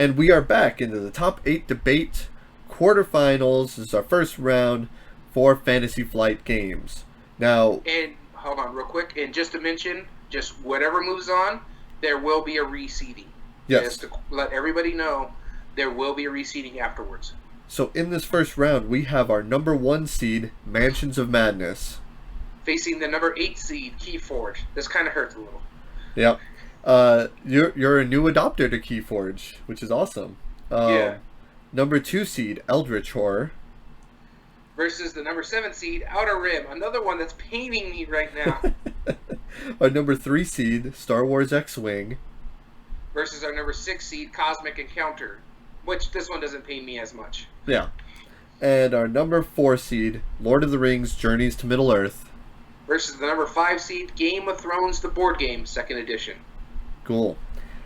And we are back into the top 8 debate. Quarterfinals this is our first round for Fantasy Flight games. Now, And hold on, real quick. And just to mention, just whatever moves on, there will be a reseeding. yes. Just to let everybody know, there will be a reseeding afterwards. So in this first round, we have our number 1 seed, Mansions of Madness. Facing the number 8 seed, Keyforge. This kind of hurts a little. Yep. You're a new adopter to Keyforge, which is awesome. Yeah. Number 2 seed, Eldritch Horror. Versus the number 7 seed, Outer Rim. Another one that's paining me right now. Our number 3 seed, Star Wars X-Wing. Versus our number 6 seed, Cosmic Encounter. Which this one doesn't pain me as much. Yeah. And our number 4 seed, Lord of the Rings Journeys to Middle-earth. Versus the number 5 seed, Game of Thrones, the board game, 2nd edition. Cool.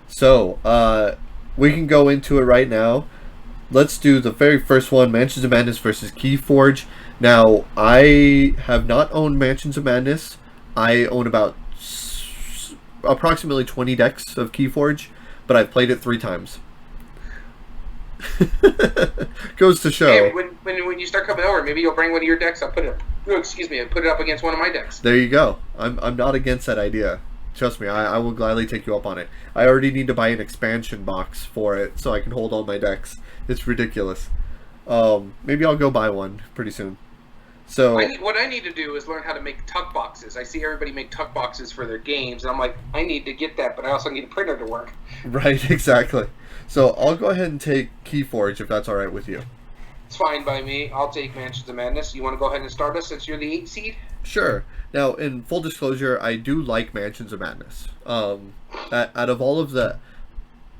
So, we can go into it right now. Let's do the very first one, Mansions of Madness versus Keyforge. Now, I have not owned Mansions of Madness. I own about approximately 20 decks of Keyforge, but I've played it 3 times. Goes to show. Hey, when you start coming over, maybe you'll bring one of your decks. I'll put it. I'll put it up against one of my decks. There you go. I'm not against that idea. Trust me, I will gladly take you up on it. I already need to buy an expansion box for it so I can hold all my decks. It's ridiculous. Maybe I'll go buy one pretty soon. So what I need to do is learn how to make tuck boxes. I see everybody make tuck boxes for their games, and I'm like, I need to get that, but I also need a printer to work. Right, exactly. So I'll go ahead and take Keyforge if that's all right with you. It's fine by me. I'll take Mansions of Madness. You want to go ahead and start us since you're the 8 seed? Sure. Now, in full disclosure, I do like Mansions of Madness. Out of all of the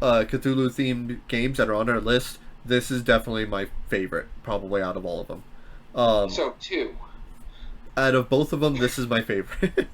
Cthulhu-themed games that are on our list, this is definitely my favorite, probably out of all of them. So 2. Out of both of them, this is my favorite.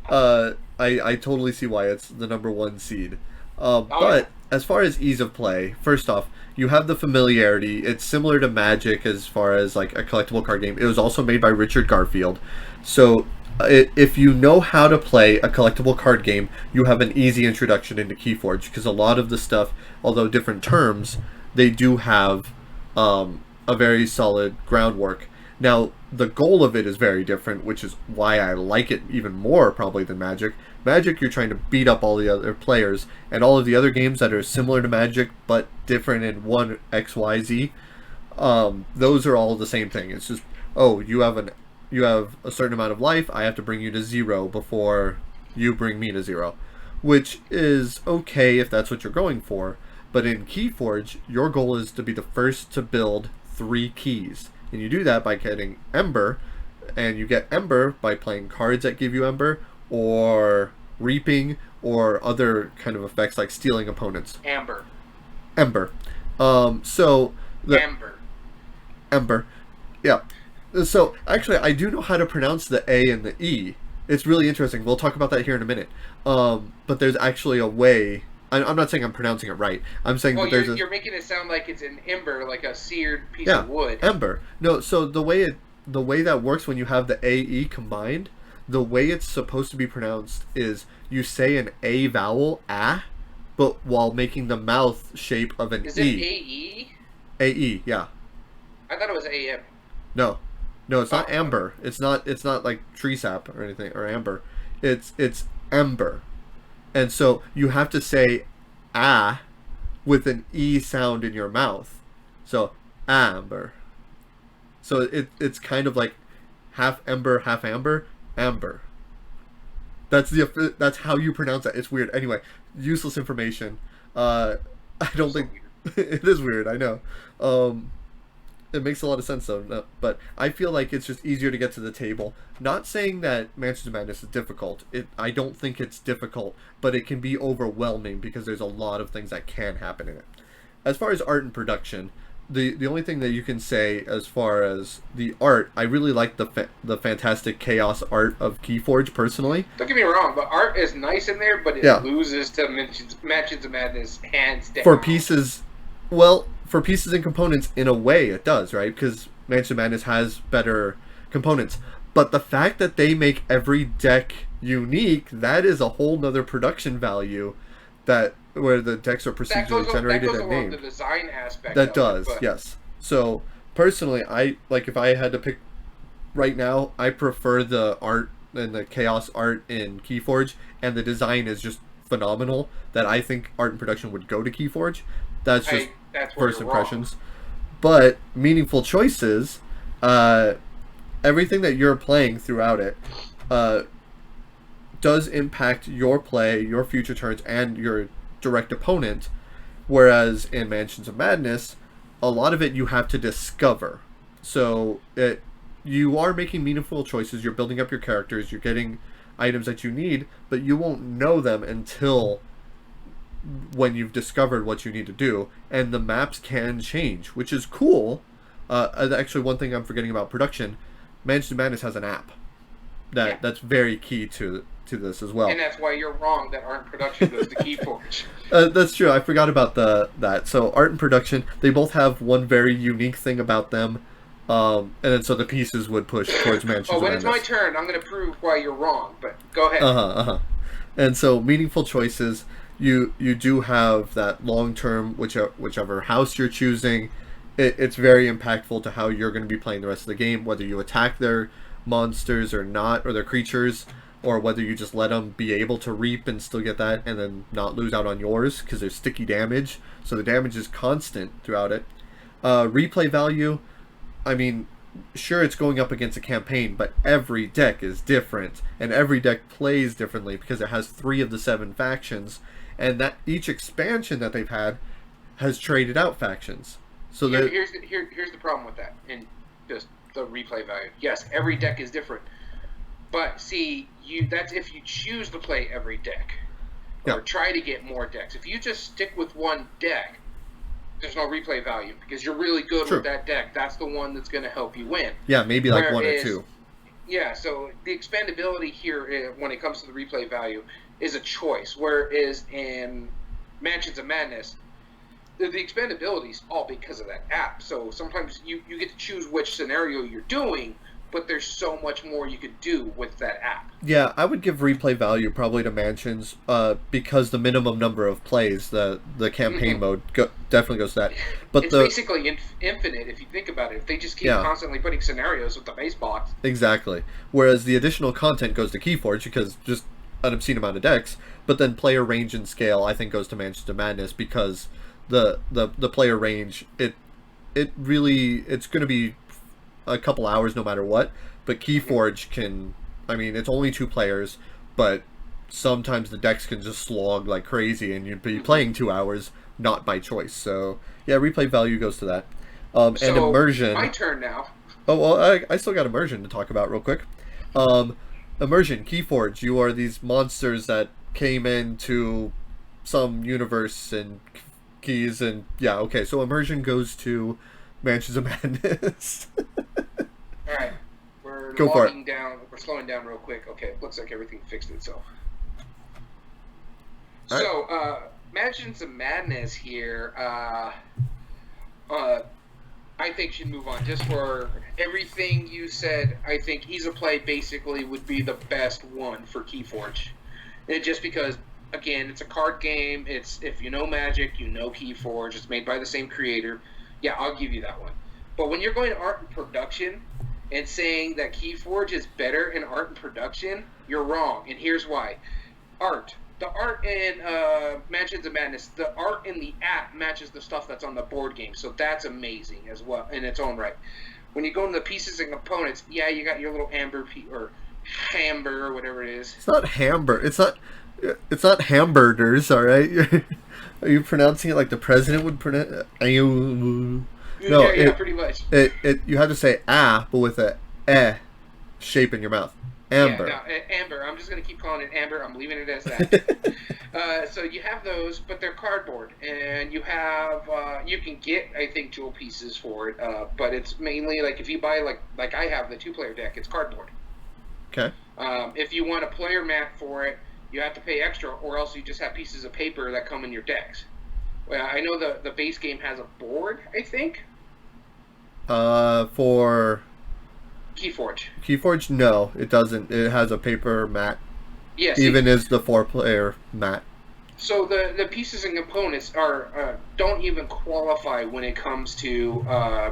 I totally see why it's the number 1 seed. But as far as ease of play, first off, you have the familiarity. It's similar to Magic as far as like a collectible card game. It was also made by Richard Garfield. So if you know how to play a collectible card game, you have an easy introduction into Keyforge, because a lot of the stuff, although different terms, they do have a very solid groundwork. Now, the goal of it is very different, which is why I like it even more probably than Magic. Magic, you're trying to beat up all the other players, and all of the other games that are similar to Magic but different in one XYZ, those are all the same thing. It's just, oh, you have a certain amount of life, I have to bring you to 0 before you bring me to 0, which is okay if that's what you're going for. But in Keyforge, your goal is to be the first to build 3 keys. And you do that by getting Ember, and you get Ember by playing cards that give you Ember, or reaping, or other kind of effects like stealing opponents. Ember. Ember. Ember. Yeah. So, actually, I do know how to pronounce the A and the E. It's really interesting. We'll talk about that here in a minute. But there's actually a way. I'm not saying I'm pronouncing it right. I'm saying that there's you're making it sound like it's an ember, like a seared piece of wood. Ember. No, so the way that works when you have the AE combined, the way it's supposed to be pronounced is you say an A vowel, ah, but while making the mouth shape of an E. Is it AE? AE, yeah. I thought it was AM. No, it's not amber. It's not like tree sap or anything, or amber. It's ember. And so you have to say ah with an E sound in your mouth. So amber. So it's kind of like half ember, half amber, amber. That's how you pronounce that. It's weird. Anyway, useless information. I don't think it is weird. I know. It makes a lot of sense though. No, but I feel like it's just easier to get to the table. Not saying that Mansions of Madness is difficult. I don't think it's difficult, but it can be overwhelming because there's a lot of things that can happen in it. As far as art and production, the only thing that you can say as far as the art, I really like the fantastic chaos art of Keyforge personally. Don't get me wrong, the art is nice in there, but it loses to Mansions of Madness hands down. For pieces and components, in a way, it does, right? Because Mansions of Madness has better components. But the fact that they make every deck unique, that is a whole nother production value that where the decks are procedurally generated that goes and along the named. design aspect That of it, does, but yes. So personally, I like if I had to pick right now, I prefer the art and the chaos art in Keyforge, and the design is just phenomenal. That I think art and production would go to Keyforge. That's just that's where first you're wrong. impressions. But meaningful choices, uh, everything that you're playing throughout it, uh, does impact your play, your future turns, and your direct opponent. Whereas in Mansions of Madness, a lot of it you have to discover. So you are making meaningful choices. You're building up your characters. You're getting items that you need, but you won't know them until when you've discovered what you need to do. And the maps can change, which is cool. Actually, one thing I'm forgetting about production, Mansions of Madness has an app Yeah, that's very key to this as well. and that's why you're wrong that art and production goes to Keyforge. That's true. I forgot about that. So art and production, they both have one very unique thing about them, and then so the pieces would push towards Oh, Mansions of when it's my Madness. turn, I'm going to prove why you're wrong. But go ahead. Uh huh. Uh huh. And so meaningful choices, you do have that long term, whichever house you're choosing. It's very impactful to how you're going to be playing the rest of the game, whether you attack their monsters or not, or their creatures, or whether you just let them be able to reap and still get that, and then not lose out on yours because there's sticky damage. So the damage is constant throughout it. Replay value, I mean, sure it's going up against a campaign, but every deck is different, and every deck plays differently because it has 3 of the 7 factions, and that each expansion that they've had has traded out factions. So that Here's the problem with that, and just the replay value. Yes, every deck is different, but see, that's if you choose to play every deck or yeah, try to get more decks. If you just stick with one deck, there's no replay value because you're really good true. with that deck. That's the one that's going to help you win. Yeah, maybe like one or Whereas, two. yeah, so the expandability here, when it comes to the replay value, is a choice. Whereas in Mansions of Madness, the expandability is all because of that app. So sometimes you get to choose which scenario you're doing, but there's so much more you could do with that app. Yeah, I would give replay value probably to Mansions, because the minimum number of plays, the campaign mode definitely goes to that. But It's basically infinite if you think about it. If they just keep yeah, constantly putting scenarios with the base box. exactly. Whereas the additional content goes to Keyforge because just an obscene amount of decks. But then player range and scale, I think, goes to Mansions of Madness because the player range, it really, it's going to be a couple hours no matter what. But Keyforge can, I mean, it's only 2 players, but sometimes the decks can just slog like crazy, and you'd be playing 2 hours not by choice. So yeah, replay value goes to that. And So immersion. my turn now. Oh well, I still got immersion to talk about real quick. Um, Immersion, Keyforge. You are these monsters that came into some universe and keys, and yeah, okay. So immersion goes to Mansions of Madness. All right, we're Go for it. logging down. We're slowing down real quick. Okay, looks like everything fixed itself. All right. So, Mansions of Madness here. I think should move on. Just for everything you said, I think Ease of Play basically would be the best one for Keyforge. And just because, again, it's a card game. It's if you know Magic, you know Keyforge. It's made by the same creator. Yeah, I'll give you that one. But when you're going to art and production and saying that Keyforge is better in art and production, you're wrong. And here's why. Art. The art in Mansions of Madness, the art in the app matches the stuff that's on the board game. So that's amazing as well in its own right. When you go into the pieces and components, yeah, you got your little amber or hamber or whatever it is. It's not hamburger. It's not hamburgers. All right. Are you pronouncing it like the president would pronounce? No, Yeah, pretty much. You have to say ah, but with a eh shape in your mouth. Amber. Yeah, no, amber. I'm just going to keep calling it amber. I'm leaving it as that. So you have those, but they're cardboard. And you have, you can get, I think, jewel pieces for it. But it's mainly, like, if you buy, like I have the 2-player deck, it's cardboard. Okay. If you want a player mat for it, you have to pay extra, or else you just have pieces of paper that come in your decks. Well, I know the base game has a board, I think. For Keyforge. Keyforge, no, it doesn't. It has a paper mat. Yes. Even as the 4-player mat. So the pieces and components are don't even qualify when it comes to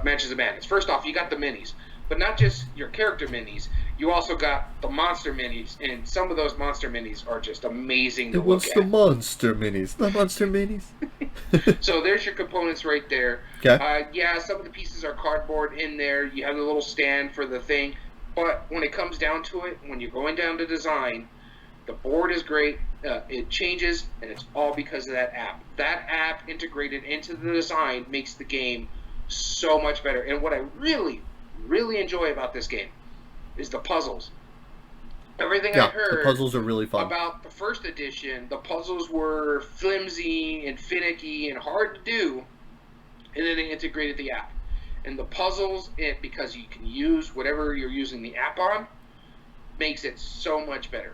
Mansions of Madness. First off, you got the minis, but not just your character minis. You also got the monster minis, and some of those monster minis are just amazing to It look was the at. monster minis. The monster minis. So there's your components right there. Okay. Yeah, some of the pieces are cardboard in there. You have a little stand for the thing, but when it comes down to it, when you're going down to design, the board is great. It changes, and it's all because of that app. That app integrated into the design makes the game so much better. And what I really, really enjoy about this game is the puzzles. Everything I Yeah, the heard puzzles are really fun. about the first edition, the puzzles were flimsy and finicky and hard to do, and then they integrated the app. And the puzzles, because you can use whatever you're using the app on, makes it so much better.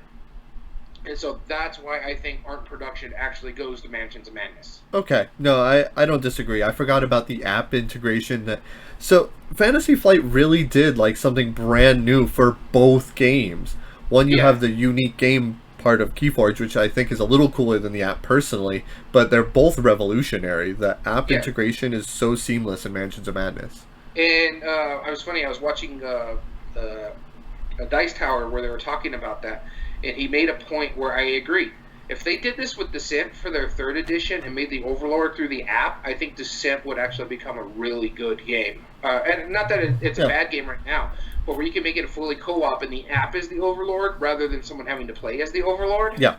And so that's why I think art production actually goes to Mansions of Madness. Okay, no, I don't disagree. I forgot about the app integration. So Fantasy Flight really did like something brand new for both games. One, you Yeah. have the unique game part of Keyforge, which I think is a little cooler than the app personally, but they're both revolutionary. The app Yeah. integration is so seamless in Mansions of Madness. And I was watching a Dice Tower where they were talking about that, and he made a point where I agree. If they did this with Descent for their third edition and made the Overlord through the app, I think Descent would actually become a really good game. And not that it's Yeah. a bad game right now, but where you can make it a fully co-op and the app is the Overlord rather than someone having to play as the Overlord. Yeah.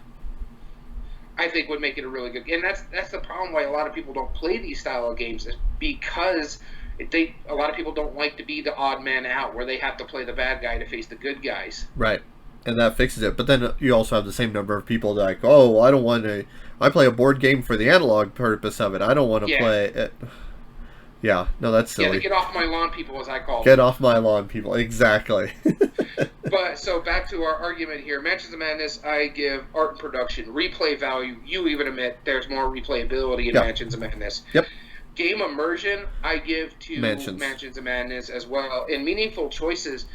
I think would make it a really good. And that's the problem why a lot of people don't play these style of games, is because a lot of people don't like to be the odd man out where they have to play the bad guy to face the good guys. Right. And that fixes it. But then you also have the same number of people that are like, oh, well, I don't want to. I play a board game for the analog purpose of it. I don't want to Yeah. play it. Yeah, no, that's Yeah, silly. the get off my lawn people, as I call Get them. off my lawn, people. Exactly. But so back to our argument here. Mansions of Madness, I give art and production, replay value. You even admit there's more replayability in Yeah. Mansions of Madness. Yep. Game immersion, I give to Mansions. Mansions of Madness as well. And meaningful choices.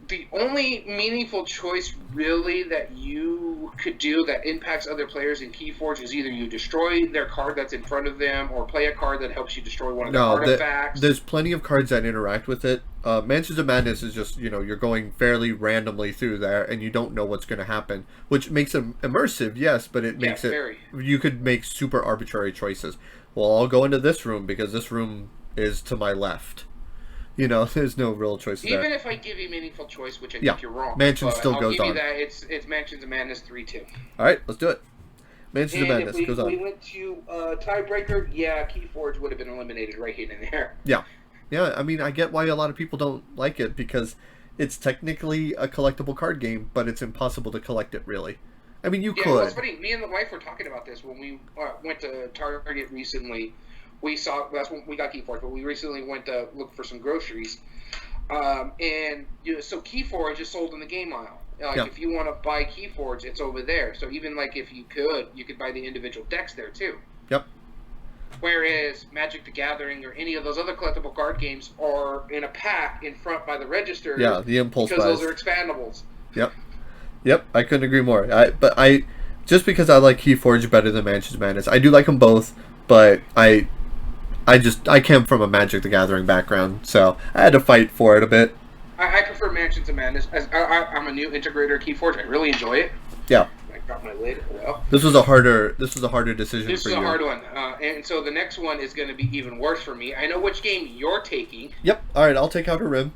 The only meaningful choice really that you could do that impacts other players in Keyforge is either you destroy their card that's in front of them or play a card that helps you destroy one of the No, artifacts. there's plenty of cards that interact with it. Mansions of Madness is just, you're going fairly randomly through there and you don't know what's going to happen, which makes it immersive, yes, but it makes very. You could make super arbitrary choices. Well, I'll go into this room because this room is to my left. There's no real choices there. Even if I give you meaningful choice, which I Yeah, think you're wrong, Mansion but still I'll goes give you on. that it's Mansions of Madness 3-2. All right, let's do it. Mansions of And Madness if goes we on. went to tiebreaker, yeah, Keyforge would have been eliminated right here and there. Yeah. I mean, I get why a lot of people don't like it because it's technically a collectible card game, but it's impossible to collect it really. I mean, you Yeah, well, could. it's funny. Me and the wife were talking about this when we went to Target recently. That's when we got Keyforge, but we recently went to look for some groceries. And so Keyforge is sold in the game aisle. Yeah. If you want to buy Keyforge, it's over there. So even if you could buy the individual decks there too. Yep. Whereas Magic the Gathering or any of those other collectible card games are in a pack in front by the register. Yeah, the impulse because buys. those are expandables. Yep, I couldn't agree more. Just because I like Keyforge better than Mansions of Madness, I do like them both, but I came from a Magic the Gathering background, so I had to fight for it a bit. I prefer Mansions of Madness. I'm a new integrator of Keyforge. I really enjoy it. Yeah. I got my lid. Well, This was a harder decision this for is you. a hard one. And so the next one is going to be even worse for me. I know which game you're taking. Yep. All right, I'll take Outer Rim.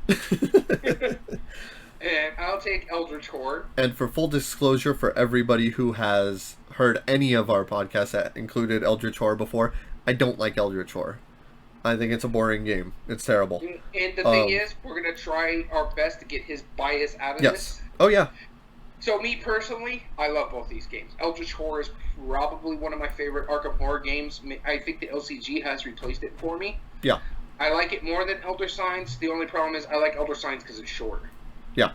And I'll take Eldritch Horror. And for full disclosure, for everybody who has heard any of our podcasts that included Eldritch Horror before, I don't like Eldritch Horror. I think it's a boring game. It's terrible. And the thing is, we're going to try our best to get his bias out of Yes. this. Oh, yeah. So me personally, I love both these games. Eldritch Horror is probably one of my favorite Arkham Horror games. I think the LCG has replaced it for me. Yeah. I like it more than Elder Signs. The only problem is I like Elder Signs because it's shorter. Yeah.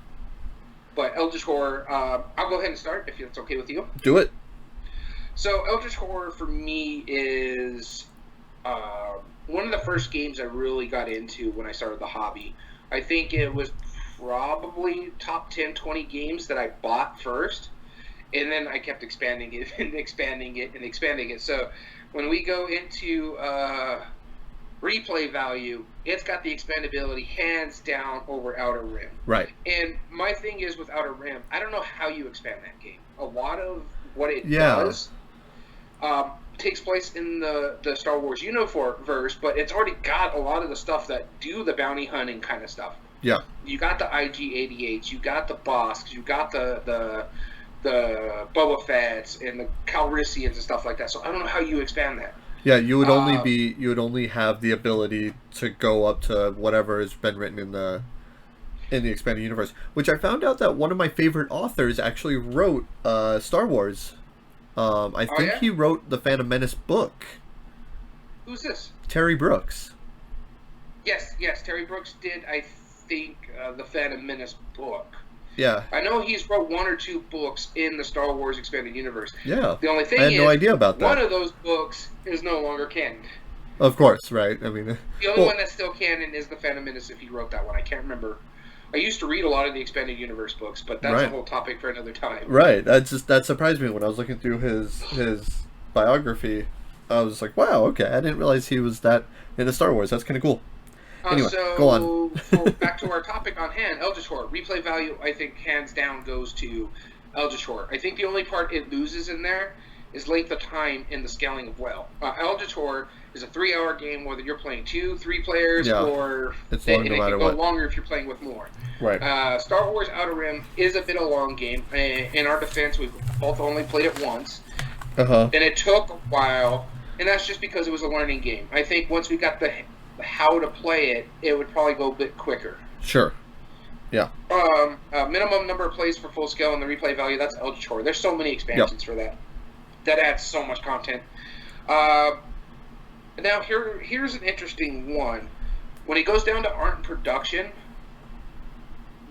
But Eldritch Horror, I'll go ahead and start if it's okay with you. Do it. So Eldritch Horror for me is one of the first games I really got into when I started the hobby. I think it was probably top 10, 20 games that I bought first. And then I kept expanding it and expanding it and expanding it. So when we go into replay value, it's got the expandability hands down over Outer Rim. Right. And my thing is with Outer Rim, I don't know how you expand that game. A lot of what it Yeah. does takes place in the Star Wars universe, but it's already got a lot of the stuff that do the bounty hunting kind of stuff. Yeah. You got the IG-88s, you got the Bosks, you got the Boba Fett's and the Calrissians and stuff like that. So I don't know how you expand that. Yeah, you would only have the ability to go up to whatever has been written in the expanded universe. Which I found out that one of my favorite authors actually wrote Star Wars. I think he wrote the Phantom Menace book. Who's this? Terry Brooks. Yes, Terry Brooks did. I think the Phantom Menace book. Yeah. I know he's wrote one or two books in the Star Wars expanded universe. Yeah. The only thing I had no idea about that. One of those books is no longer canon. Of course, right? I mean, the only one that's still canon is the Phantom Menace. If he wrote that one, I can't remember. I used to read a lot of the expanded universe books, but that's a whole topic for another time. Right. That surprised me when I was looking through his biography. I was like, wow, okay, I didn't realize he was that into Star Wars. That's kind of cool. Anyway, go on. Back to our topic on hand, Eldritch replay value. I think hands down goes to Eldritch. I think the only part it loses in there is length of time in the scaling of well. Eldritch is a 3-hour game, whether you're playing 2, 3 players, or it's long no matter it can go longer if you're playing with more. Right. Star Wars Outer Rim is a bit of a long game. In our defense, we've both only played it once, and it took a while, and that's just because it was a learning game. I think once we got the how to play it, it would probably go a bit quicker. Sure. Yeah. Minimum number of plays for full scale and the replay value, that's Eldritch. There's so many expansions for that. That adds so much content. Now, here's an interesting one. When it goes down to art and production,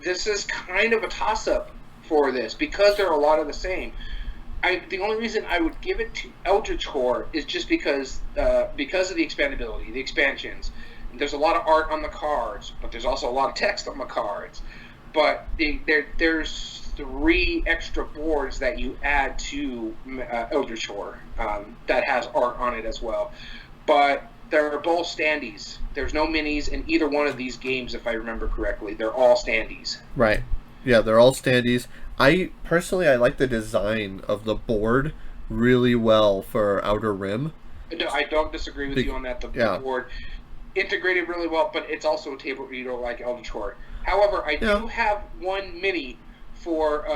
this is kind of a toss-up for this because there are a lot of the same. The only reason I would give it to Eldritch Horror is just because of the expandability, the expansions. There's a lot of art on the cards, but there's also a lot of text on the cards. But there's 3 extra boards that you add to Eldritch Horror that has art on it as well. But they're both standees. There's no minis in either one of these games, if I remember correctly. They're all standees. Right. Yeah, they're all standees. I like the design of the board really well for Outer Rim. I don't disagree with you on that. The board integrated really well, but it's also a table reader like Eldritch Horror. However, I do have one mini for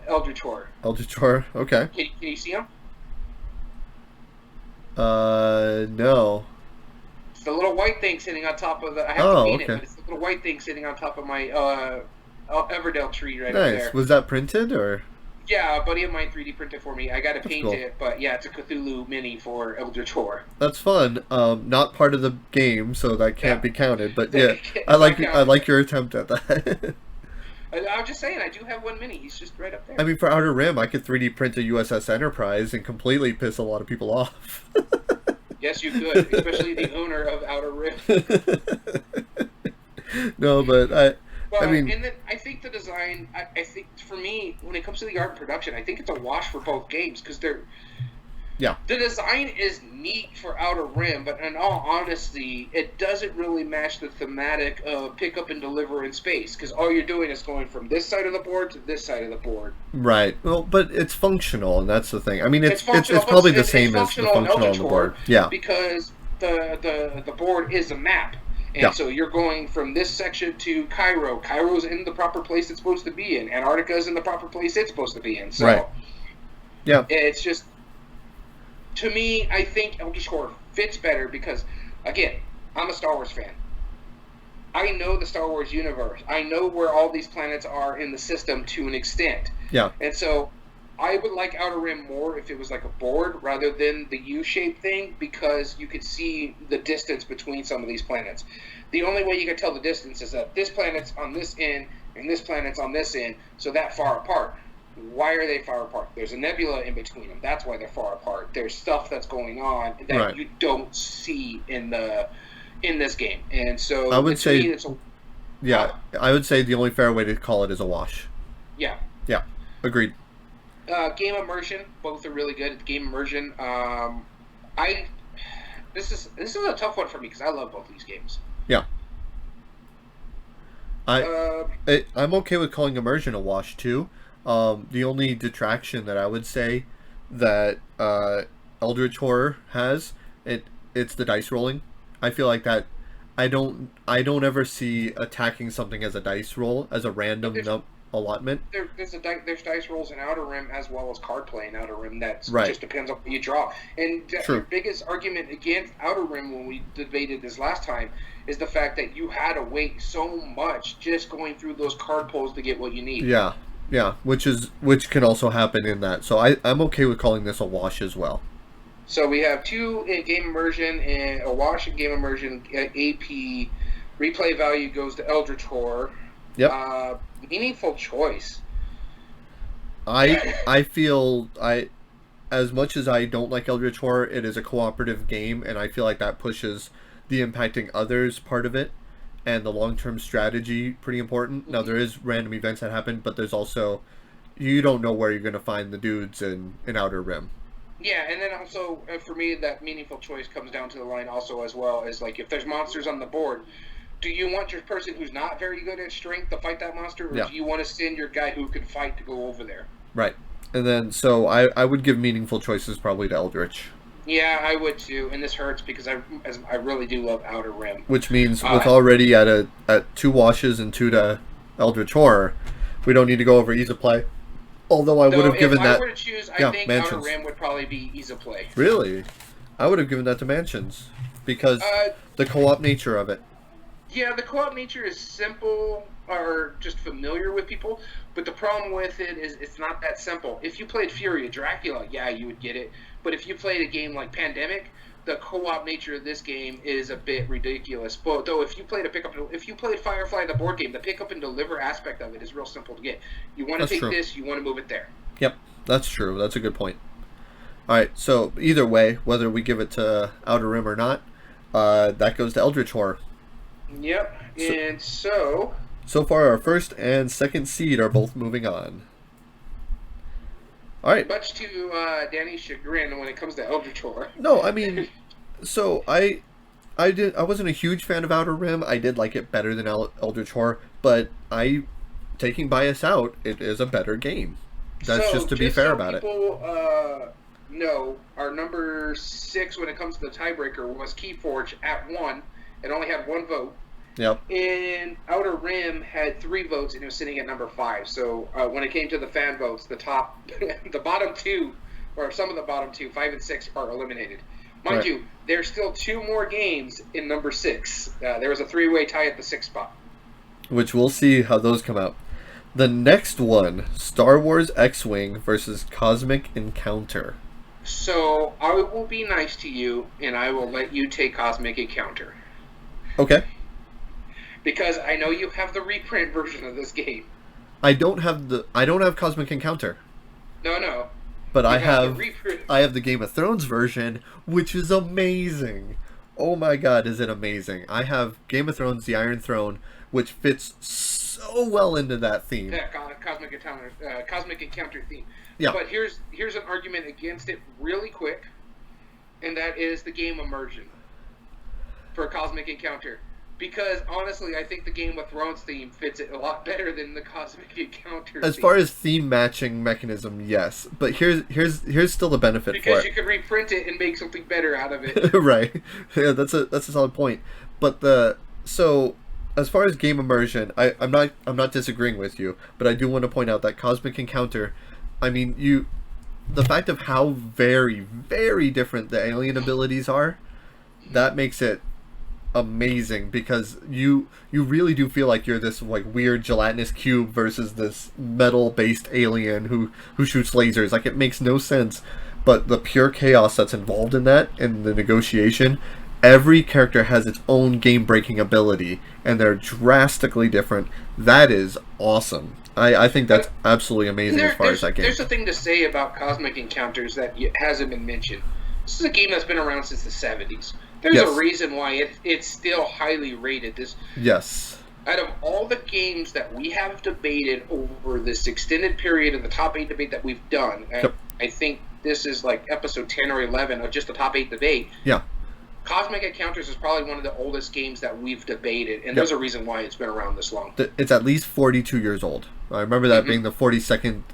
Eldritch Horror. Eldritch Horror, okay. Can you see him? No. It's the little white thing sitting on top of the. I have to paint it, but it's the little white thing sitting on top of my Everdell tree right there. Nice. Was that printed or? Yeah, a buddy of mine 3D printed for me. I got to paint it, but yeah, it's a Cthulhu mini for Eldritch Horror. That's fun. Not part of the game, so that can't be counted. But yeah, I like your attempt at that. I'm just saying, I do have one mini. He's just right up there. I mean, for Outer Rim, I could 3D print a USS Enterprise and completely piss a lot of people off. Yes, you could, especially the owner of Outer Rim. No, but I mean, and then I think the design. I think for me, when it comes to the art and production, I think it's a wash for both games because they're. Yeah. The design is neat for Outer Rim, but in all honesty, it doesn't really match the thematic of pick up and deliver in space, because all you're doing is going from this side of the board to this side of the board. Right. Well, but it's functional, and that's the thing. I mean, it's probably the same as the functional on the board. Yeah. Because the board is a map. And so you're going from this section to Cairo. Cairo's in the proper place it's supposed to be in. Antarctica's in the proper place it's supposed to be in. So yeah. It's just, to me, I think Eldritch Horror fits better because, again, I'm a Star Wars fan. I know the Star Wars universe. I know where all these planets are in the system to an extent. Yeah. And so I would like Outer Rim more if it was like a board rather than the U-shaped thing, because you could see the distance between some of these planets. The only way you can tell the distance is that this planet's on this end and this planet's on this end, so that far apart. Why are they far apart? There's a nebula in between them. That's why they're far apart. There's stuff that's going on that you don't see in this game. And so I would say I would say the only fair way to call it is a wash. Yeah. Yeah. Agreed. Game immersion, both are really good at game immersion. I this is a tough one for me because I love both these games. Yeah. I, Uh, I'm okay with calling immersion a wash too. The only detraction that I would say that Eldritch Horror has it's the dice rolling. I feel like that I don't ever see attacking something as a dice roll as a but random allotment. there's dice rolls in Outer Rim as well as card play in Outer Rim. That Right. just depends on what you draw. And the True. biggest argument against Outer Rim when we debated this last time is the fact that you had to wait so much just going through those card pulls to get what you need. Yeah. Yeah, which can also happen in that. So I'm okay with calling this a wash as well. So we have two in game immersion and a wash in game immersion. AP replay value goes to Eldritch Horror. Yep. Meaningful choice. I feel as much as I don't like Eldritch Horror, it is a cooperative game, and I feel like that pushes the impacting others part of it, and the long term strategy pretty important. Now there is random events that happen, but there's also you don't know where you're gonna find the dudes in Outer Rim. Yeah, and then also for me, that meaningful choice comes down to the line also as well as like if there's monsters on the board, do you want your person who's not very good at strength to fight that monster, or Yeah. do you want to send your guy who can fight to go over there? Right. And then so I would give meaningful choices probably to Eldritch. Yeah, I would too, and this hurts because I really do love Outer Rim. Which means with already at 2 washes and 2 to Eldritch Horror, we don't need to go over ease of play. Although I would have given that. If I were to choose, I think Mansions. Outer Rim would probably be ease of play. Really? I would have given that to Mansions because the co-op nature of it. Yeah, the co-op nature is simple or just familiar with people, but the problem with it is it's not that simple. If you played Fury of Dracula, yeah, you would get it. But if you played a game like Pandemic, the co-op nature of this game is a bit ridiculous. But though, if you played Firefly, the board game, the pick up and deliver aspect of it is real simple to get. You want to take this, you want to move it there. Yep, that's true. That's a good point. All right, so either way, whether we give it to Outer Rim or not, that goes to Eldritch Horror. Yep, and so far, our first and second seed are both moving on. All right. Much to Danny's chagrin when it comes to Eldritch Horror. No, I mean, so I wasn't a huge fan of Outer Rim. I did like it better than Eldritch Horror, but taking bias out, it is a better game. That's just to be fair about it. People know our number 6 when it comes to the tiebreaker was Keyforge at 1. It only had 1 vote. Yep. And Outer Rim had 3 votes, and it was sitting at number 5. So when it came to the fan votes, the bottom 2, or some of the bottom 2, 5 and 6, are eliminated. Mind you, there's still 2 more games in number 6. There was a 3-way tie at the 6th spot. Which we'll see how those come out. The next one, Star Wars X-Wing versus Cosmic Encounter. So I will be nice to you, and I will let you take Cosmic Encounter. Okay. Because I know you have the reprint version of this game. I don't have Cosmic Encounter. No. But I have the Game of Thrones version, which is amazing. Oh my god, is it amazing. I have Game of Thrones, the Iron Throne, which fits so well into that theme. Yeah, Cosmic Encounter theme. Yeah. But here's an argument against it really quick, and that is the game immersion for Cosmic Encounter. Because honestly, I think the Game of Thrones theme fits it a lot better than the Cosmic Encounter. As far as theme matching mechanism, yes. But here's still the benefit for it. Because you could reprint it and make something better out of it. Right. Yeah, that's a solid point. But as far as game immersion, I'm not disagreeing with you, but I do want to point out that Cosmic Encounter, I mean, the fact of how very, very different the alien abilities are, that makes it amazing, because you really do feel like you're this like weird gelatinous cube versus this metal based alien who shoots lasers. Like, it makes no sense, but the pure chaos that's involved in that and the negotiation, every character has its own game breaking ability and they're drastically different. That is awesome. I think that's absolutely amazing as far as that game. There's a thing to say about Cosmic Encounters that hasn't been mentioned. This is a game that's been around since the 70s. There's a reason why it's still highly rated. Yes. Out of all the games that we have debated over this extended period of the top 8 debate that we've done, and Yep. I think this is like episode 10 or 11 of just the top 8 debate, Yeah. Cosmic Encounters is probably one of the oldest games that we've debated, and Yep. there's a reason why it's been around this long. It's at least 42 years old. I remember that being the 42nd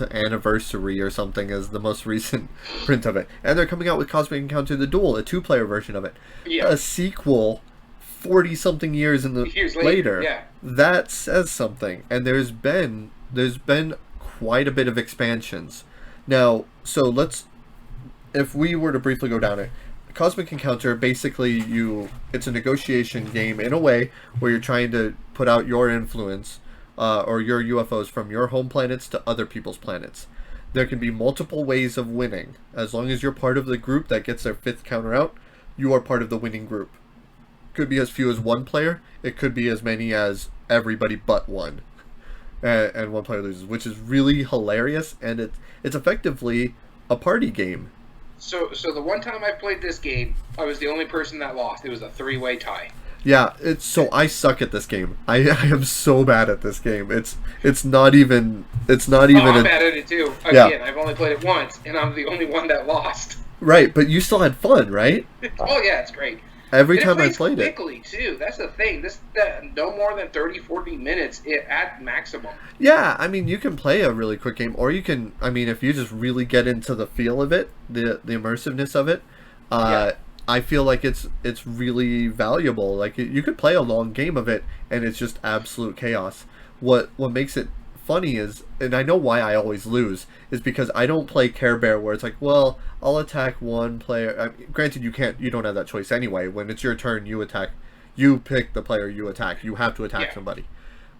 anniversary or something as the most recent print of it. And they're coming out with Cosmic Encounter the Duel, a 2-player version of it. Yeah. A sequel 40-something years later. Yeah. That says something. And there's been quite a bit of expansions. Now, so if we were to briefly go down it, Cosmic Encounter, basically it's a negotiation game in a way where you're trying to put out your influence or your UFOs from your home planets to other people's planets. There can be multiple ways of winning. As long as you're part of the group that gets their 5th counter out, you are part of the winning group. Could be as few as 1 player. It could be as many as everybody but 1. And 1 player loses, which is really hilarious, and it's effectively a party game. So the one time I played this game, I was the only person that lost. It was a 3-way tie. Yeah, I suck at this game. I am so bad at this game. It's not even. I'm bad at it too. Again, Yeah. I've only played it once, and I'm the only one that lost. Right, but you still had fun, right? Oh yeah, it's great. Every And time I plays played it. quickly too. That's the thing. No more than 30-40 minutes at maximum. Yeah, I mean, you can play a really quick game, or you can. I mean, if you just really get into the feel of it, the immersiveness of it, I feel like it's really valuable. Like you could play a long game of it, and it's just absolute chaos. What makes it funny is, and I know why I always lose, is because I don't play Care Bear where it's like, well, I'll attack one player. I mean, granted, you don't have that choice anyway. When it's your turn, you attack. You pick the player you attack. You have to attack somebody,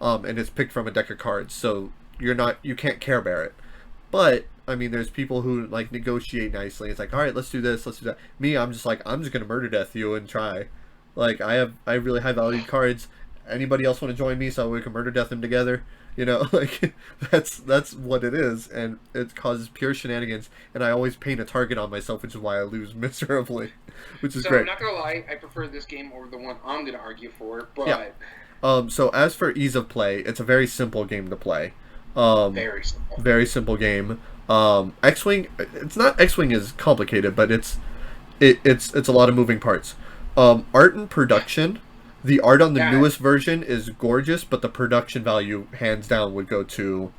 and it's picked from a deck of cards. So you can't Care Bear it. But I mean, there's people who like negotiate nicely. It's like, all right, let's do this, let's do that. Me, I'm just gonna murder death you and try. Like I have really high valued cards. Anybody else want to join me so we can murder death them together? You know, like that's what it is, and it causes pure shenanigans. And I always paint a target on myself, which is why I lose miserably, which is great. I'm not gonna lie, I prefer this game over the one I'm gonna argue for. But so as for ease of play, it's a very simple game to play. Very simple. Very simple game. X-Wing. X-Wing is complicated, but it's a lot of moving parts. Art and production. The art on the newest version is gorgeous, but the production value, hands down, would go to.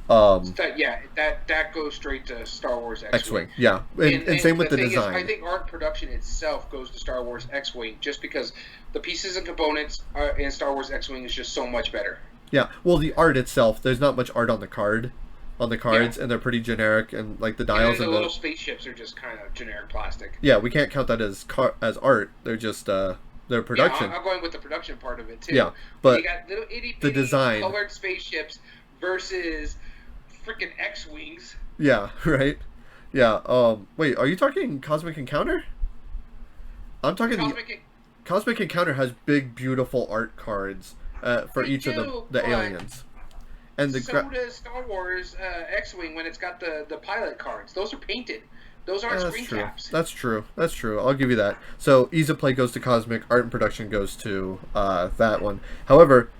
That goes straight to Star Wars X-Wing. Yeah, and same with the design. I think art production itself goes to Star Wars X-Wing just because the pieces and components in Star Wars X-Wing is just so much better. Yeah, well, the art itself, there's not much art on the cards, and they're pretty generic, and like the dials and the little spaceships are just kind of generic plastic. Yeah, we can't count that as art. They're just their production. Yeah, I'm going with the production part of it too. Yeah, but you got little itty the design, colored spaceships versus freaking X-Wings. Yeah, right. Yeah. Wait, are you talking Cosmic Encounter? I'm talking Cosmic Encounter has big, beautiful art cards for each of the aliens. And so does Star Wars X-Wing when it's got the pilot cards. Those are painted. Those aren't screen caps. That's true. I'll give you that. So ease of play goes to Cosmic, art and production goes to that one. However,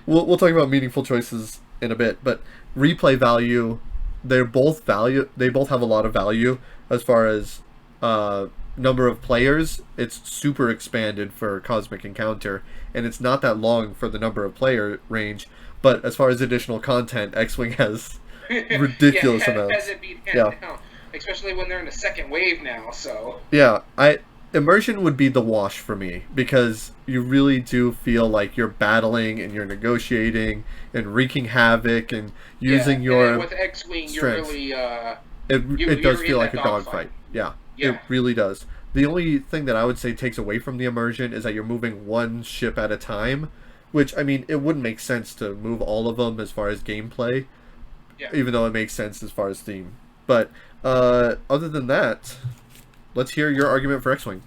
we'll talk about meaningful choices in a bit, but replay value, they both have a lot of value as far as number of players. It's super expanded for Cosmic Encounter, and it's not that long for the number of player range, but as far as additional content, X-Wing has ridiculous amounts. Has it beat hands down, especially when they're in the second wave now. So immersion would be the wash for me, because you really do feel like you're battling and you're negotiating and wreaking havoc and using your with X-Wing strength. You're really it does feel like a dogfight. Yeah, it really does. The only thing that I would say takes away from the immersion is that you're moving one ship at a time, which, I mean, it wouldn't make sense to move all of them as far as gameplay, even though it makes sense as far as theme. But other than that, let's hear your argument for X-Wing.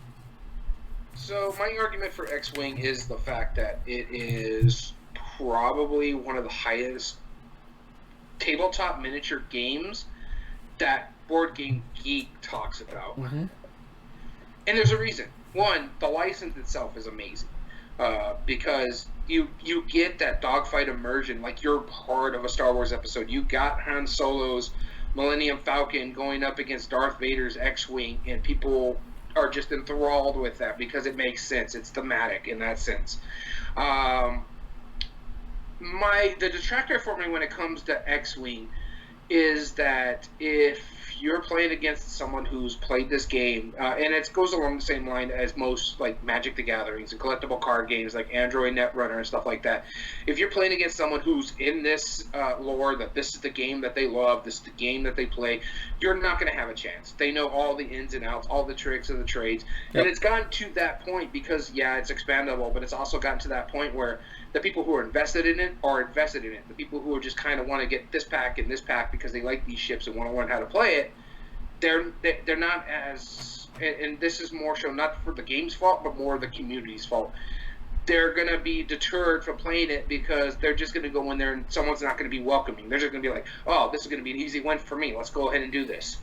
So my argument for X-Wing is the fact that it is probably one of the highest tabletop miniature games that Board Game Geek talks about. Mm-hmm. And there's a reason. One, the license itself is amazing. because you get that dogfight immersion, like you're part of a Star Wars episode. You got Han Solo's Millennium Falcon going up against Darth Vader's X-wing, and people are just enthralled with that because it makes sense. It's thematic in that sense. Um, the detractor for me when it comes to X-wing is that if you're playing against someone who's played this game, and it goes along the same line as most like Magic the Gatherings and collectible card games like Android Netrunner and stuff like that. If you're playing against someone who's in this lore, that this is the game that they love, this is the game that they play, you're not going to have a chance. They know all the ins and outs, all the tricks of the trades, Yep. and it's gotten to that point because it's expandable, but it's also gotten to that point where the people who are invested in it are invested in it. The people who are just kind of want to get this pack and this pack because they like these ships and want to learn how to play it, they're not as, and this is more so not for the game's fault, but more the community's fault. They're going to be deterred from playing it because they're just going to go in there and someone's not going to be welcoming. They're just going to be like, oh, this is going to be an easy win for me. Let's go ahead and do this.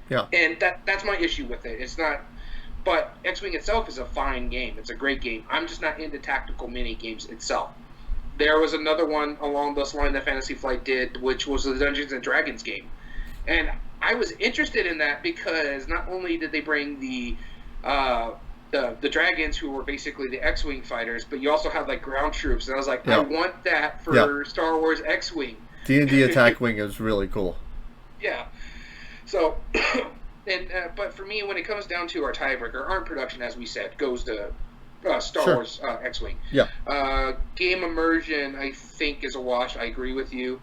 Yeah. And that's my issue with it. It's not. But X-Wing itself is a fine game. It's a great game. I'm just not into tactical mini games itself. There was another one along this line that Fantasy Flight did, which was the Dungeons and Dragons game. And I was interested in that because not only did they bring the dragons who were basically the X-Wing fighters, but you also had like ground troops. And I was like, I want that for Star Wars X-Wing. D&D Attack Wing is really cool. Yeah. So... but for me, when it comes down to our tiebreaker, ARM production, as we said, goes to Star Wars X-Wing. Yeah. Game immersion, I think, is a wash. I agree with you.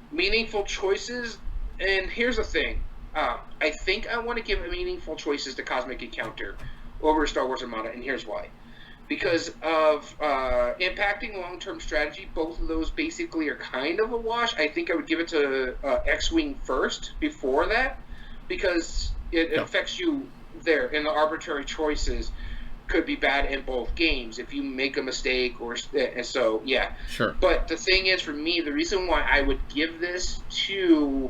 Meaningful choices, and here's the thing. I think I want to give meaningful choices to Cosmic Encounter over Star Wars Armada, and here's why. Because of impacting long-term strategy, both of those basically are kind of a wash. I think I would give it to X-Wing first before that, because it affects you there, and the arbitrary choices could be bad in both games if you make a mistake so yeah. Sure. But the thing is, for me, the reason why I would give this to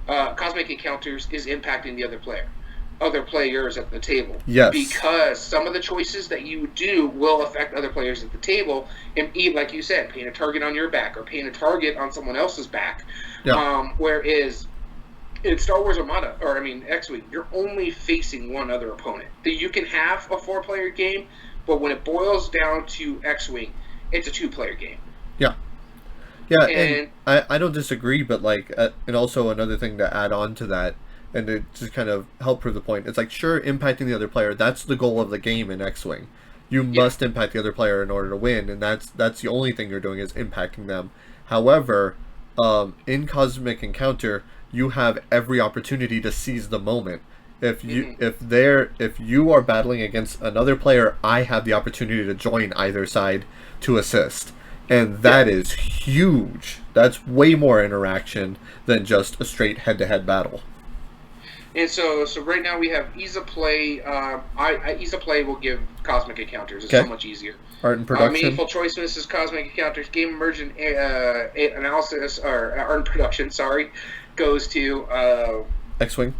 Cosmic Encounters is impacting the other players at the table. Yes. Because some of the choices that you do will affect other players at the table, and like you said, paint a target on your back or paint a target on someone else's back. Yeah. Whereas in Star Wars Armada, X-Wing, you're only facing one other opponent. You can have a 4-player game, but when it boils down to X-Wing, it's a 2-player game. Yeah. Yeah, and I don't disagree, but like, and also another thing to add on to that, and to just kind of help prove the point, it's like, sure, impacting the other player, that's the goal of the game in X-Wing. You must impact the other player in order to win, and that's the only thing you're doing is impacting them. However, in Cosmic Encounter, you have every opportunity to seize the moment. If you are battling against another player, I have the opportunity to join either side to assist. And that is huge. That's way more interaction than just a straight head-to-head battle. And so right now we have ease of play. Ease of play will give Cosmic Encounters. It's so much easier. Art and production. Meaningful choices is Cosmic Encounters. Game immersion analysis, or art and production, goes to X-Wing.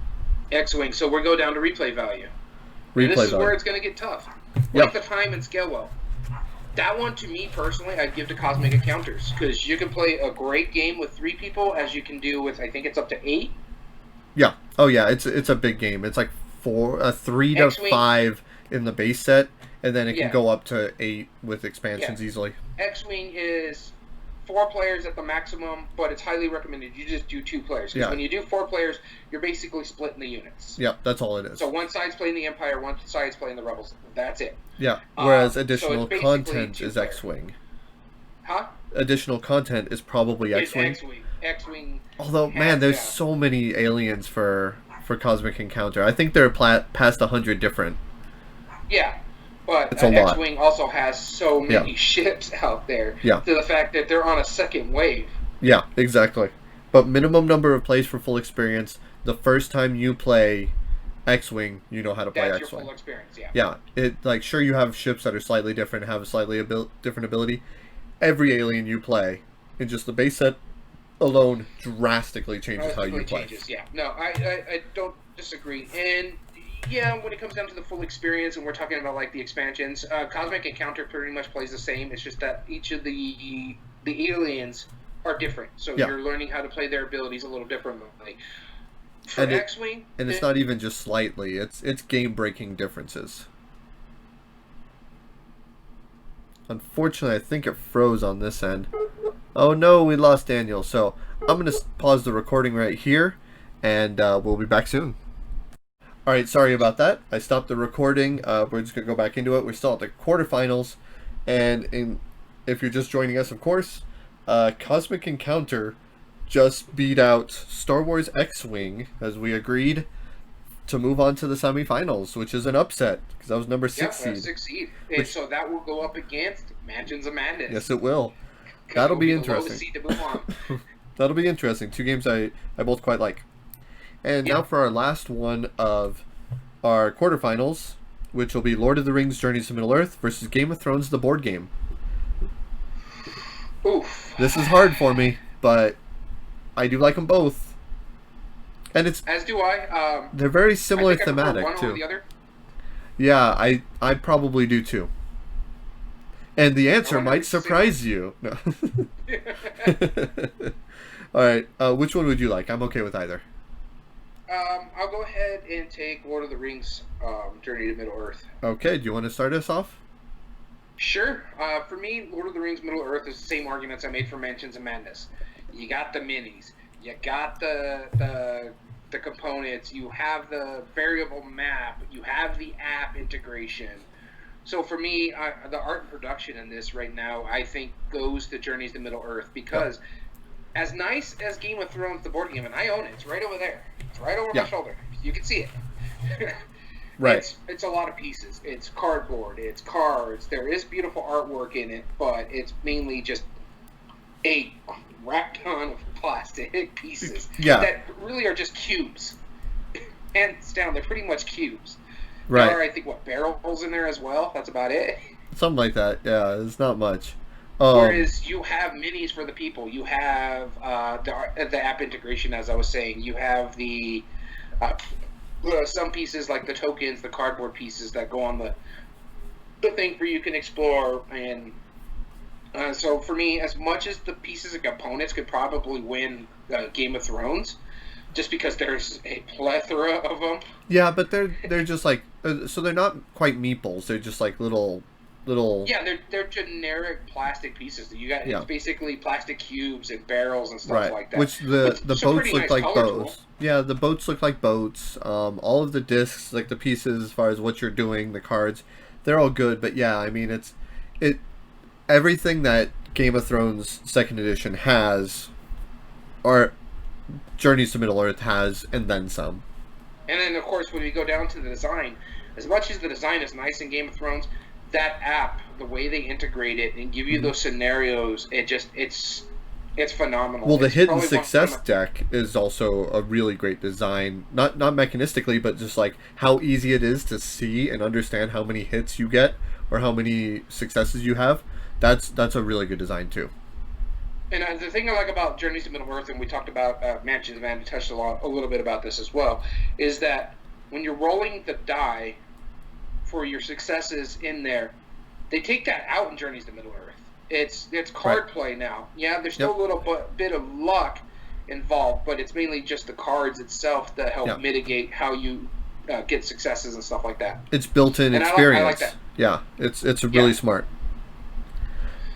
X-Wing. So we're go down to replay value. This is where it's going to get tough. Like the time and scale well. That one, to me personally, I'd give to Cosmic Encounters, because you can play a great game with 3 people, as you can do with, I think it's up to 8. Yeah. Oh yeah, it's a big game. It's like 3 to 5 in the base set, and then it can go up to 8 with expansions easily. X-Wing is 4 players at the maximum, but it's highly recommended you just do 2 players. Because when you do 4 players, you're basically splitting the units. Yeah, that's all it is. So one side's playing the Empire, one side's playing the Rebels. That's it. Yeah, whereas additional content is X-Wing. Huh? Additional content is probably X-Wing. It's X-Wing. Although, man, there's so many aliens for Cosmic Encounter. I think they're past 100 different. Yeah. But it's a lot. X-Wing also has so many ships out there. Yeah. To the fact that they're on a second wave. Yeah, exactly. But minimum number of plays for full experience. The first time you play X-Wing, you know how to play That's X-Wing. your full experience, Yeah, sure, you have ships that are slightly different, have a slightly different ability. Every alien you play, in just the base set alone, drastically changes how you play. Yeah. No, I don't disagree. And Yeah, when it comes down to the full experience, and we're talking about like the expansions, Cosmic Encounter pretty much plays the same. It's just that each of the aliens are different, so Yeah, you're learning how to play their abilities a little differently. For and it X-wing, and it's not even just slightly. It's game breaking differences. Unfortunately, I think it froze on this end. Oh no, we lost Daniel. So I'm gonna pause the recording right here, and we'll be back soon. All right, sorry about that. I stopped the recording. We're just gonna go back into it. We're still at the quarterfinals, and if you're just joining us, of course, Cosmic Encounter just beat out Star Wars X-wing as we agreed to move on to the semifinals, which is an upset because that was number six yeah, seed. 6 seed, and Which, so that will go up against Mansions of Madness. yes, it will. Because it That'll will be be the lowest interesting. seed to move on. That'll be interesting. Two games I both quite like. And now Yep. for our last one of our quarterfinals, which will be Lord of the Rings: Journeys to Middle Earth versus Game of Thrones: The Board Game. Oof. This is hard for me, but I do like them both, and it's As do I. they're very I similar think I prefer thematic one over too. the other. Yeah, I probably do too. And the answer wonder might if you say surprise you. No. All right, which one would you like? I'm okay with either. I'll go ahead and take Lord of the Rings, Journey to Middle Earth. Okay, do you want to start us off? Sure. For me, Lord of the Rings Middle Earth is the same arguments I made for Mansions of Madness. You got the minis, you got the components, you have the variable map, you have the app integration. So for me, the art and production in this right now, I think goes to Journeys to Middle Earth Yeah. because as nice as Game of Thrones, the board game, and I own it, it's right over there, it's right over Yeah. my shoulder, you can see it. Right. It's a lot of pieces. It's cardboard. It's cards. There is beautiful artwork in it, but it's mainly just a crap ton of plastic pieces Yeah. that really are just cubes. Hands down, they're pretty much cubes. Right. There are, I think, barrels in there as well. That's about it. Something like that. Yeah, it's not much. Whereas you have minis for the people. You have the app integration, as I was saying. You have the some pieces like the tokens, the cardboard pieces that go on the thing for you can explore. And so for me, as much as the pieces and components could probably win Game of Thrones, just because there's a plethora of them. Yeah, but they're just like so they're not quite meeples. They're just like little. Yeah, they're generic plastic pieces. You got Yeah. it's basically plastic cubes and barrels and stuff Right. like that. Which the With some boats pretty look nice like colors, though. boats. Yeah, the boats look like boats. All of the discs, like the pieces, as far as what you're doing, the cards, they're all good. But yeah, I mean, it everything that Game of Thrones Second Edition has, or Journeys to Middle Earth has, and then some. And then, of course, when we go down to the design, as much as the design is nice in Game of Thrones, that app, the way they integrate it and give you those scenarios, it's phenomenal. Well, the It's hidden probably success deck is also a really great design. Not mechanistically, but just like how easy it is to see and understand how many hits you get or how many successes you have. That's a really good design too. And the thing I like about Journeys to Middle Earth, and we talked about Mansions, man, we touched a little bit about this as well, is that when you're rolling the die for your successes in there, they take that out in Journeys to Middle Earth. It's card Right. play now. Yeah, there's still Yep. a little bit of luck involved, but it's mainly just the cards itself that help Yeah. mitigate how you get successes and stuff like that. It's built-in And experience. I like that. Yeah, it's really Yeah. smart.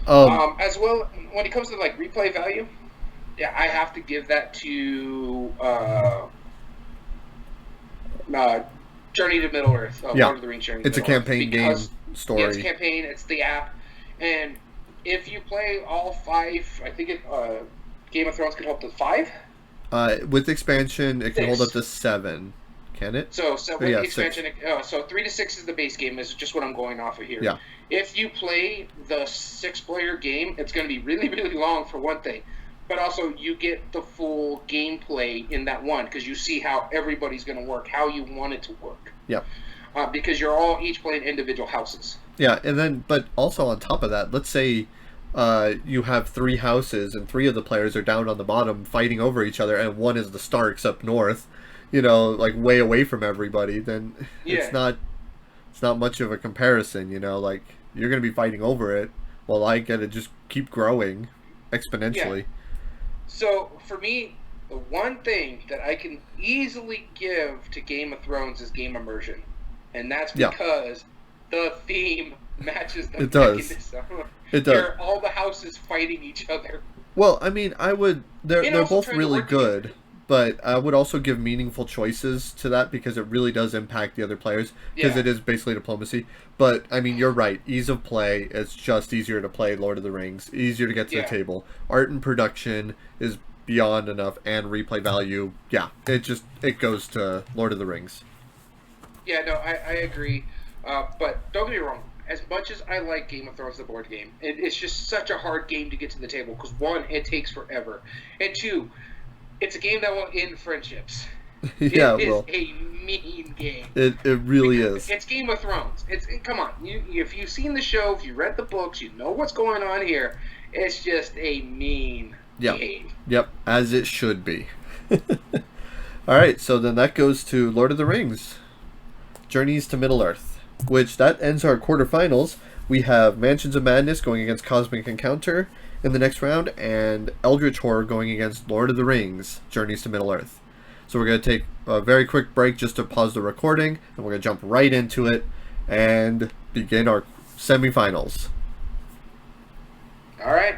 As well, when it comes to like replay value, yeah, I have to give that to Journey to Middle Earth. Yeah. Lord of the Rings Journey to It's a Middle Earth, campaign because- game story. Yeah, it's a campaign. It's the app, and if you play all five, I think Game of Thrones can hold to 5. With expansion, it can hold 6. up to 7. Can it? So with yeah, the expansion, so 3 to 6 is the base game. Is just what I'm going off of here. Yeah. If you play the 6-player game, it's going to be really, really long for one thing, but also you get the full gameplay in that one because you see how everybody's going to work, how you want it to work. Yeah. Because you're all each playing individual houses. Yeah, and then but also on top of that, let's say you have 3 houses and 3 of the players are down on the bottom fighting over each other, and one is the Starks up north. like way away from everybody, then Yeah. it's not much of a comparison. Like you're gonna be fighting over it, while I get to just keep growing Yeah. exponentially. So for me, the one thing that I can easily give to Game of Thrones is game immersion, and that's Yeah, because the theme matches the it does. mechanism. It does. Here, all the houses fighting each other, Well, I mean, I would. and They're also both trying to really work together. good, but I would also give meaningful choices to that because it really does impact the other players because Yeah, it is basically diplomacy. But I mean, you're right. Ease of play. It's just easier to play Lord of the Rings. Easier to get to the yeah, table. Art and production is beyond enough, and replay value. Yeah, it goes to Lord of the Rings. yeah. No, I agree. But don't get me wrong. As much as I like Game of Thrones, the board game, it's just such a hard game to get to the table because one, it takes forever, and two, it's a game that will end friendships. Yeah, It is well, a mean game. it really Because is. it's Game of Thrones. Come on, if you've seen the show, if you read the books, you know what's going on here. It's just a mean Yep, game. yep, as it should be. All right, so then that goes to Lord of the Rings. Journeys to Middle Earth, which that ends our quarterfinals. We have Mansions of Madness going against Cosmic Encounter in the next round, and Eldritch Horror going against Lord of the Rings, Journeys to Middle Earth. So we're going to take a very quick break just to pause the recording, and we're going to jump right into it and begin our semifinals. All right.